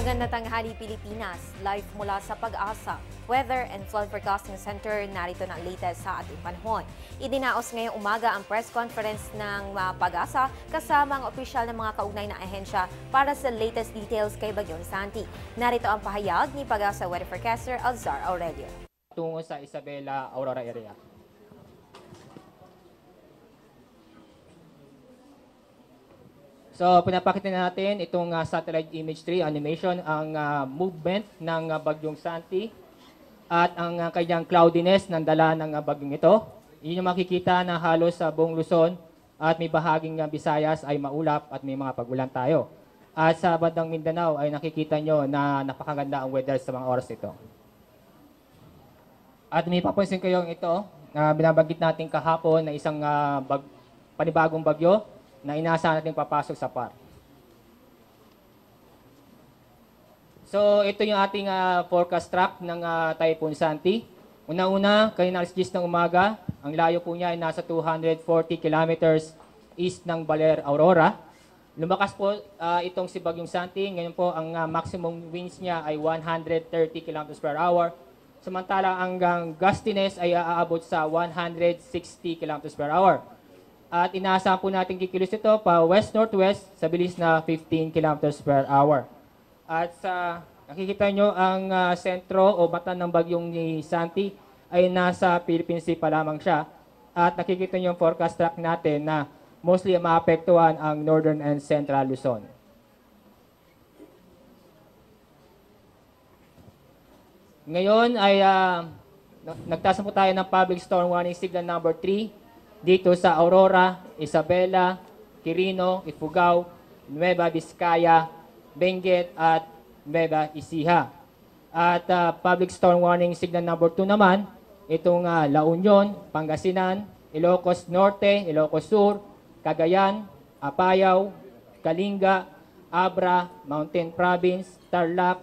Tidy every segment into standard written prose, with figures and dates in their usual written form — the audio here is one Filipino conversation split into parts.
Magandang tanghali Pilipinas, live mula sa Pag-asa, Weather and Flood Forecasting Center, narito na ang latest sa ating panahon. Idinaos ngayong umaga ang press conference ng Pag-asa kasama ang opisyal ng mga kaugnay na ahensya para sa latest details kay Bagyong Santi. Narito ang pahayag ni Pag-asa Weather Forecaster Alzar Aurelio. Tungo sa Isabela, Aurora area. So, pinapakita natin itong satellite image 3 animation, ang movement ng Bagyong Santi at ang kanyang cloudiness ng dala ng bagyong ito. Yun yung makikita na halos sa buong Luzon at may bahaging Visayas ay maulap at may mga pagulan tayo. At sa bandang Mindanao ay nakikita nyo na napakaganda ang weather sa mga oras ito. At may papansin kayong ito na binabanggit natin kahapon na isang panibagong bagyo na inaasahan natin papasok sa PAR. So, ito yung ating forecast track ng Typhoon Santi. Una-una, kanina alas 10 ng umaga, ang layo po niya ay nasa 240 kilometers east ng Baler, Aurora. Lumakas po itong si Bagyong Santi. Ngayon po, ang maximum winds niya ay 130 kilometers per hour. Samantala, ang gustiness ay aabot sa 160 kilometers per hour. At inaasahan po natin kikilos ito pa west-northwest sa bilis na 15 kilometers per hour. At sa nakikita nyo, ang sentro o mata ng bagyong ni Santi ay nasa Philippine Sea pa lamang siya. At nakikita nyo yung forecast track natin na mostly maapektuhan ang northern and central Luzon. Ngayon ay nagtasan po tayo ng public storm warning signal number 3 dito sa Aurora, Isabela, Quirino, Ifugao, Nueva Vizcaya, Benguet at Nueva Ecija. At public storm warning signal number 2 naman, itong La Union, Pangasinan, Ilocos Norte, Ilocos Sur, Cagayan, Apayao, Kalinga, Abra, Mountain Province, Tarlac,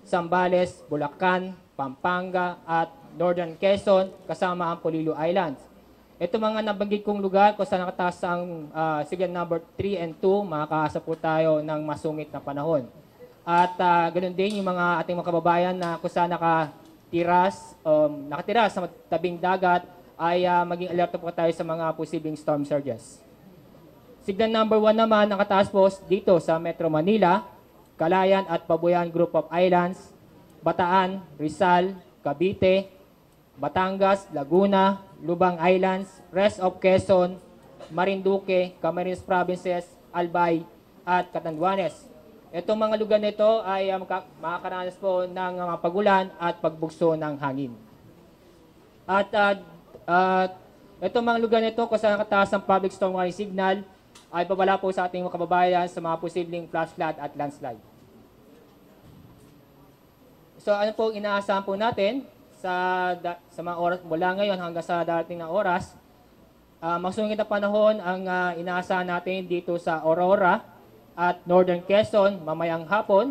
Zambales, Bulacan, Pampanga at Northern Quezon kasama ang Polillo Islands. Ito mga nabanggit kong lugar kung saan nakataas ang signal number 3 and 2, makakaasa po tayo ng masungit na panahon. At ganoon din yung mga ating mga kababayan na kung saan nakatira sa tabing dagat ay maging alerto po tayo sa mga posibleng storm surges. Signal number 1 naman nakataas po dito sa Metro Manila, Calayan at Pabuyan Group of Islands, Bataan, Rizal, Cavite, Batangas, Laguna, Lubang Islands, rest of Quezon, Marinduque, Camarines Provinces, Albay, at Catanduanes. Itong mga lugar nito ay makakaranas po ng mga pagulan at pagbugso ng hangin. At itong mga lugar nito kung saan nakataas ang public storm warning signal ay babala po sa ating mga kababayan sa mga posibleng flash flood at landslide. So ano po inaasahan po natin? Sa mga oras mula ngayon hanggang sa darating na oras, masungit na panahon ang inaasahan natin dito sa Aurora at Northern Quezon mamayang hapon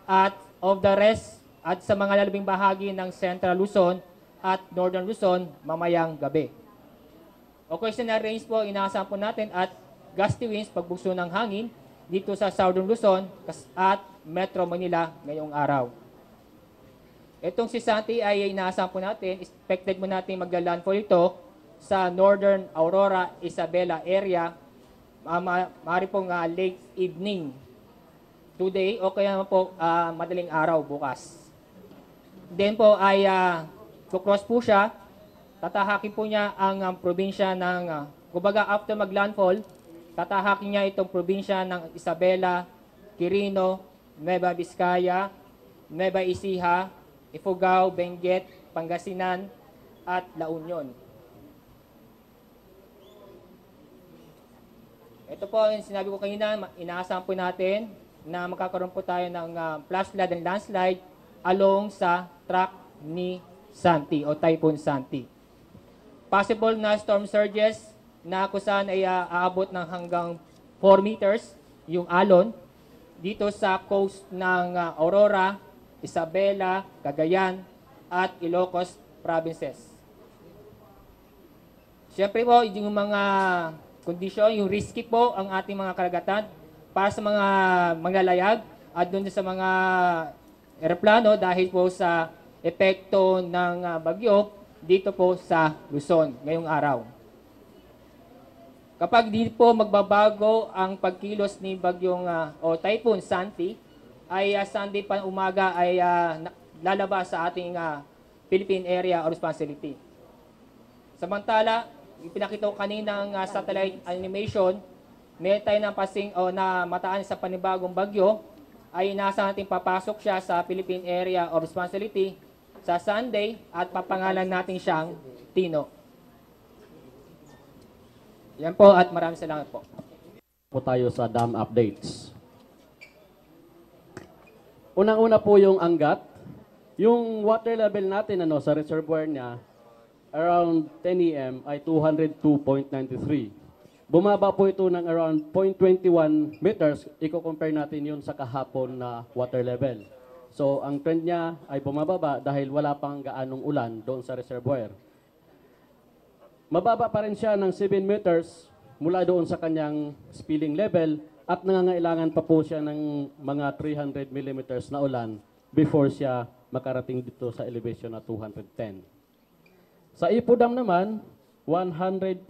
at of the rest at sa mga lalabing bahagi ng Central Luzon at Northern Luzon mamayang gabi. Occasional rains po inaasahan po natin at gusty winds pagbugso ng hangin dito sa Southern Luzon at Metro Manila ngayong araw. Itong si Santi ay inaasahan po natin, expected mo natin magla-landfall ito sa Northern Aurora, Isabela area, maaari pong late evening today o kaya naman po madaling araw bukas. Then po ay kukross po siya, tatahakin po niya ang probinsya ng, kumbaga after mag-landfall, tatahakin niya itong probinsya ng Isabela, Quirino, Nueva Vizcaya, Nueva Ecija, Ifugao, Benguet, Pangasinan, at La Union. Ito po yung sinabi ko kanina, inaasahan po natin na magkakaroon po tayo ng flash flood and landslide along sa track ni Santi o Typhoon Santi. Possible na storm surges na kung saan ay aabot ng hanggang 4 meters yung alon dito sa coast ng Aurora, Isabela, Cagayan, at Ilocos provinces. Siyempre po, yung mga kondisyon, yung risky po ang ating mga karagatan para sa mga manglalayag at doon sa mga eroplano dahil po sa epekto ng bagyo dito po sa Luzon ngayong araw. Kapag di po magbabago ang pagkilos ni bagyong o Typhoon Santi, ay Sunday pa umaga ay lalabas sa ating Philippine Area of Responsibility. Samantala, ipinakita ko kaninang satellite animation, may tayo ng pasing o na mataan sa panibagong bagyo, ay nasa natin papasok siya sa Philippine Area of Responsibility sa Sunday at papangalan natin siyang Tino. Yan po at maraming salamat po. Po tayo sa dam updates. Unang-una po yung Angat. Yung water level natin sa reservoir niya around 10 AM ay 202.93. Bumaba po ito ng around 0.21 meters. Iko-compare natin yun sa kahapon na water level. So ang trend niya ay bumababa dahil wala pang gaanong ulan doon sa reservoir. Mababa pa rin siya ng 7 meters mula doon sa kanyang spilling level at nangangailangan pa po siya ng mga 300 millimeters na ulan before siya makarating dito sa elevation na 210. Sa Ipo Dam naman, 100.8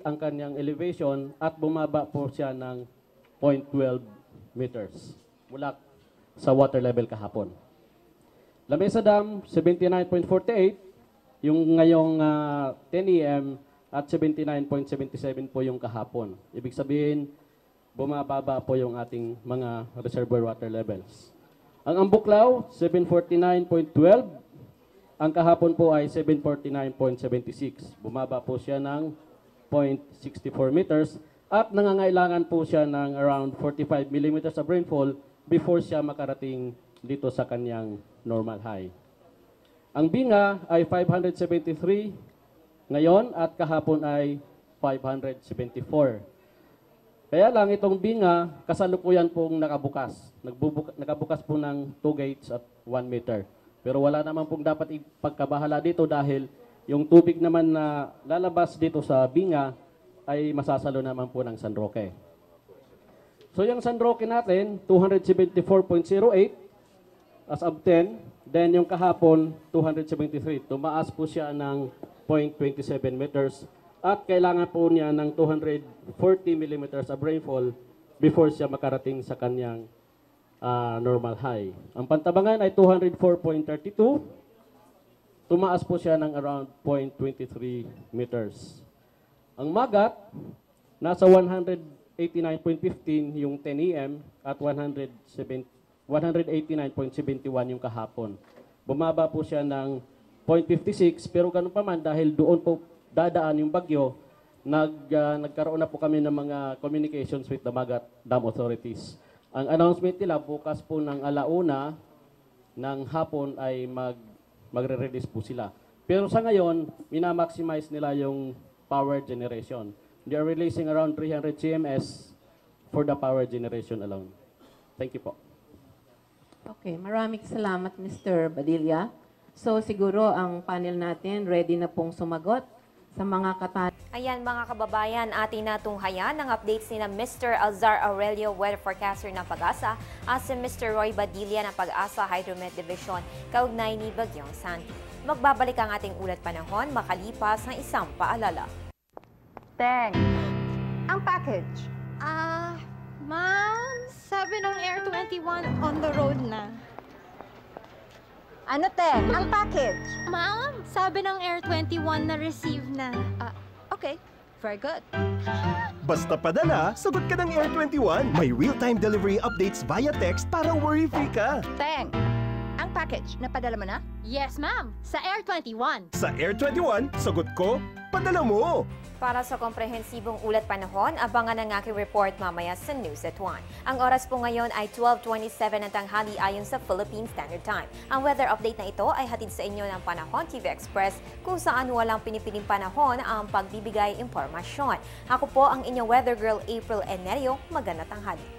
ang kanyang elevation at bumaba po siya ng 0.12 meters mula sa water level kahapon. Lamesa Dam, 79.48. Yung ngayong 10 AM at 79.77 po yung kahapon. Ibig sabihin, bumababa po yung ating mga reservoir water levels. Ang Ambuklaw, 749.12. Ang kahapon po ay 749.76. Bumaba po siya ng 0.64 meters at nangangailangan po siya ng around 45 millimeters of rainfall before siya makarating dito sa kanyang normal high. Ang Binga ay 573 ngayon at kahapon ay 574. Kaya lang itong Binga, kasalukuyan pong nakabukas. Nakabukas po ng 2 gates at 1 meter. Pero wala naman pong dapat ipagkabahala dito dahil yung tubig naman na lalabas dito sa Binga ay masasalo naman po ng San Roque. So yung San Roque natin, 274.08 as of 10. Then yung kahapon, 273. Tumaas po siya ng 0.27 meters at kailangan po niya ng 240 millimeters of rainfall before siya makarating sa kanyang normal high. Ang Pantabangan ay 204.32. Tumaas po siya ng around 0.23 meters. Ang Magat, nasa 189.15 yung 10 AM at 189.71 yung kahapon. Bumaba po siya ng 0.56 pero ganun pa man dahil doon po dadaan yung bagyo, nagkaroon na po kami ng mga communications with the Magat Dam authorities. Ang announcement nila bukas po ng 1:00 ng hapon ay magre-release po sila. Pero sa ngayon, minamaximize nila yung power generation. They are releasing around 300 CMS for the power generation alone. Thank you po. Okay, maraming salamat Mr. Badilla. So siguro ang panel natin ready na pong sumagot sa mga katanungan. Ayan mga kababayan, ating natunghayan ang updates ni na Mr. Alzar Aurelio, weather forecaster ng Pag-asa, at si Mr. Roy Badilla ng Pag-asa Hydromet Division, kaugnay ni Bagyong Santi. Magbabalik ang ating ulat panahon makalipas ng isang paalala. Teng, ang package. Ma'am, sabi ng Air 21 on the road na. Ano, Teng? Ang package. Ma'am, sabi ng Air 21 na receive na. Okay, very good. Basta padala, sagot ka ng Air 21. May real-time delivery updates via text para worry-free ka. Teng, ang package, napadala mo na? Yes, ma'am, sa Air 21. Sa Air 21, sagot ko, padala mo. Para sa komprehensibong ulat panahon, abangan ang aking report mamaya sa News at 1. Ang oras po ngayon ay 12:27 ng tanghali ayon sa Philippine Standard Time. Ang weather update na ito ay hatid sa inyo ng Panahon TV Express kung saan walang pinipiling panahon ang pagbibigay impormasyon. Ako po ang inyong weather girl April Enerio. Magandang tanghali.